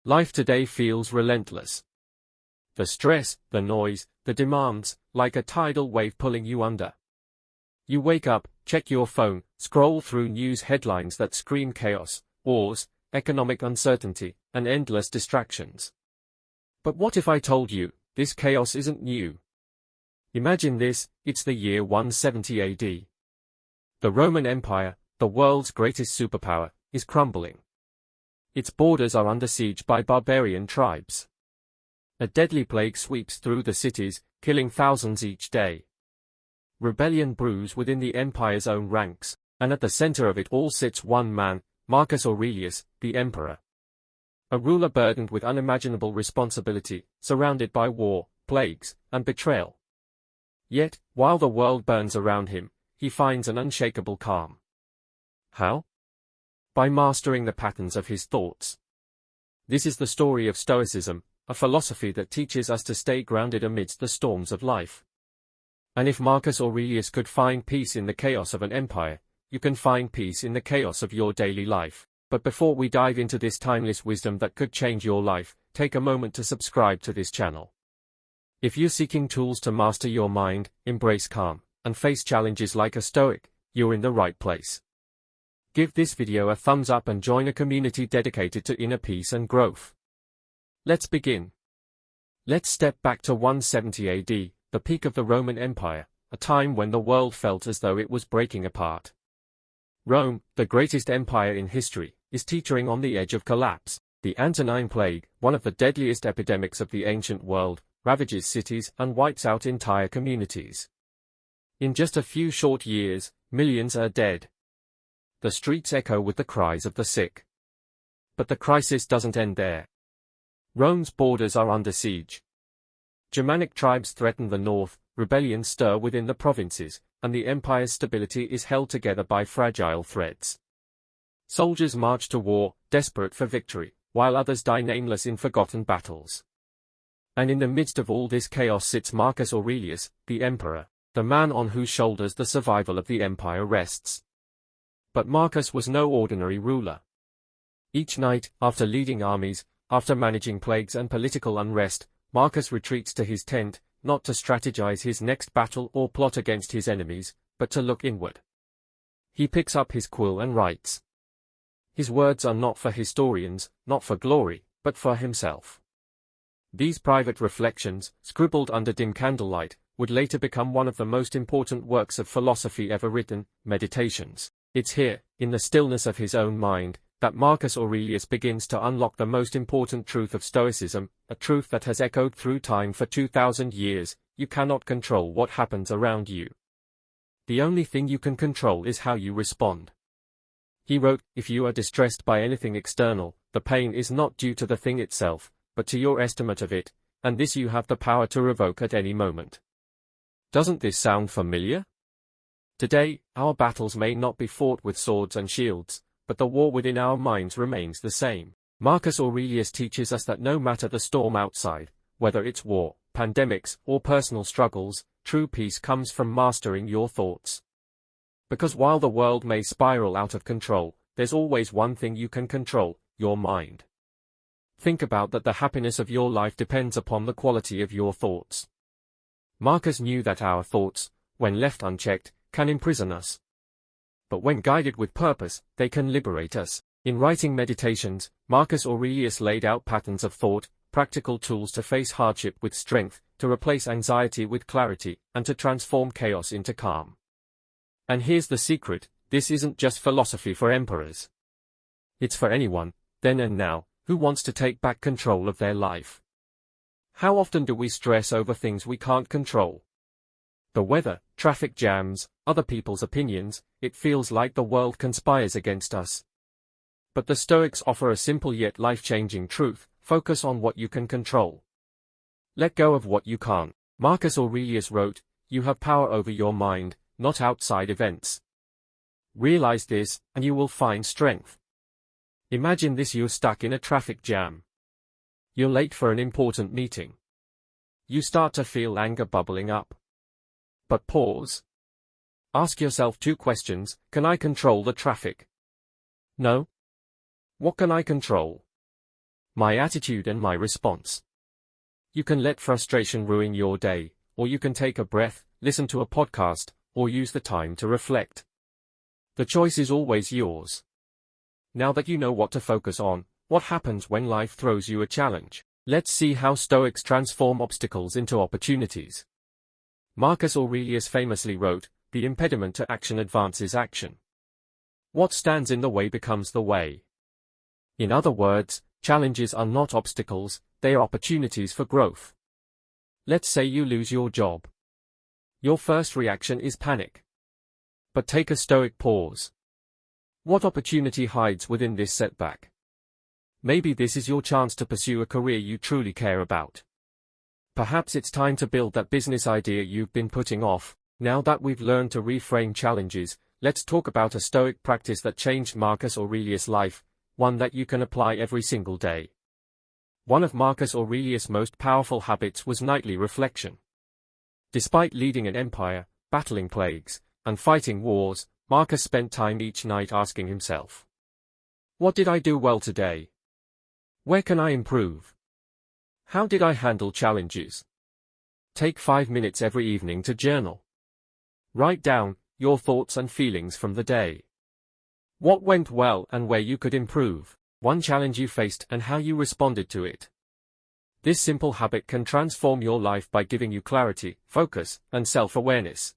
Life today feels relentless. The stress, the noise, the demands, like a tidal wave pulling you under. You wake up, check your phone, scroll through news headlines that scream chaos, wars, economic uncertainty, and endless distractions. But what if I told you, this chaos isn't new? Imagine this, it's the year 170 AD. The Roman Empire, the world's greatest superpower, is crumbling. Its borders are under siege by barbarian tribes. A deadly plague sweeps through the cities, killing thousands each day. Rebellion brews within the empire's own ranks, and at the center of it all sits one man, Marcus Aurelius, the emperor. A ruler burdened with unimaginable responsibility, surrounded by war, plagues, and betrayal. Yet, while the world burns around him, he finds an unshakable calm. How? By mastering the patterns of his thoughts. This is the story of Stoicism, a philosophy that teaches us to stay grounded amidst the storms of life. And if Marcus Aurelius could find peace in the chaos of an empire, you can find peace in the chaos of your daily life. But before we dive into this timeless wisdom that could change your life, take a moment to subscribe to this channel. If you're seeking tools to master your mind, embrace calm, and face challenges like a Stoic, you're in the right place. Give this video a thumbs up and join a community dedicated to inner peace and growth. Let's begin. Let's step back to 170 AD, the peak of the Roman Empire, a time when the world felt as though it was breaking apart. Rome, the greatest empire in history, is teetering on the edge of collapse. The Antonine Plague, one of the deadliest epidemics of the ancient world, ravages cities and wipes out entire communities. In just a few short years, millions are dead. The streets echo with the cries of the sick. But the crisis doesn't end there. Rome's borders are under siege. Germanic tribes threaten the north, rebellions stir within the provinces, and the empire's stability is held together by fragile threads. Soldiers march to war, desperate for victory, while others die nameless in forgotten battles. And in the midst of all this chaos sits Marcus Aurelius, the emperor, the man on whose shoulders the survival of the empire rests. But Marcus was no ordinary ruler. Each night, after leading armies, after managing plagues and political unrest, Marcus retreats to his tent, not to strategize his next battle or plot against his enemies, but to look inward. He picks up his quill and writes. His words are not for historians, not for glory, but for himself. These private reflections, scribbled under dim candlelight, would later become one of the most important works of philosophy ever written, Meditations. It's here, in the stillness of his own mind, that Marcus Aurelius begins to unlock the most important truth of Stoicism, a truth that has echoed through time for 2,000 years: you cannot control what happens around you. The only thing you can control is how you respond. He wrote, if you are distressed by anything external, the pain is not due to the thing itself, but to your estimate of it, and this you have the power to revoke at any moment. Doesn't this sound familiar? Today, our battles may not be fought with swords and shields, but the war within our minds remains the same. Marcus Aurelius teaches us that no matter the storm outside, whether it's war, pandemics, or personal struggles, true peace comes from mastering your thoughts. Because while the world may spiral out of control, there's always one thing you can control: your mind. Think about that. The happiness of your life depends upon the quality of your thoughts. Marcus knew that our thoughts, when left unchecked, can imprison us. But when guided with purpose, they can liberate us. In writing Meditations, Marcus Aurelius laid out patterns of thought, practical tools to face hardship with strength, to replace anxiety with clarity, and to transform chaos into calm. And here's the secret: this isn't just philosophy for emperors. It's for anyone, then and now, who wants to take back control of their life. How often do we stress over things we can't control? The weather, traffic jams, other people's opinions. It feels like the world conspires against us. But the Stoics offer a simple yet life-changing truth: focus on what you can control. Let go of what you can't. Marcus Aurelius wrote, you have power over your mind, not outside events. Realize this, and you will find strength. Imagine this: you're stuck in a traffic jam. You're late for an important meeting. You start to feel anger bubbling up. But pause. Ask yourself two questions: can I control the traffic? No. What can I control? My attitude and my response. You can let frustration ruin your day, or you can take a breath, listen to a podcast, or use the time to reflect. The choice is always yours. Now that you know what to focus on, what happens when life throws you a challenge? Let's see how Stoics transform obstacles into opportunities. Marcus Aurelius famously wrote, "The impediment to action advances action. What stands in the way becomes the way." In other words, challenges are not obstacles, they are opportunities for growth. Let's say you lose your job. Your first reaction is panic. But take a Stoic pause. What opportunity hides within this setback? Maybe this is your chance to pursue a career you truly care about. Perhaps it's time to build that business idea you've been putting off. Now that we've learned to reframe challenges, let's talk about a Stoic practice that changed Marcus Aurelius' life, one that you can apply every single day. One of Marcus Aurelius' most powerful habits was nightly reflection. Despite leading an empire, battling plagues, and fighting wars, Marcus spent time each night asking himself, "What did I do well today? Where can I improve? How did I handle challenges?" Take 5 minutes every evening to journal. Write down your thoughts and feelings from the day. What went well and where you could improve, one challenge you faced and how you responded to it. This simple habit can transform your life by giving you clarity, focus, and self-awareness.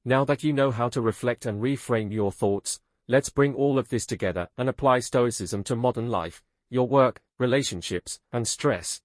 Now that you know how to reflect and reframe your thoughts, let's bring all of this together and apply Stoicism to modern life, your work, relationships, and stress.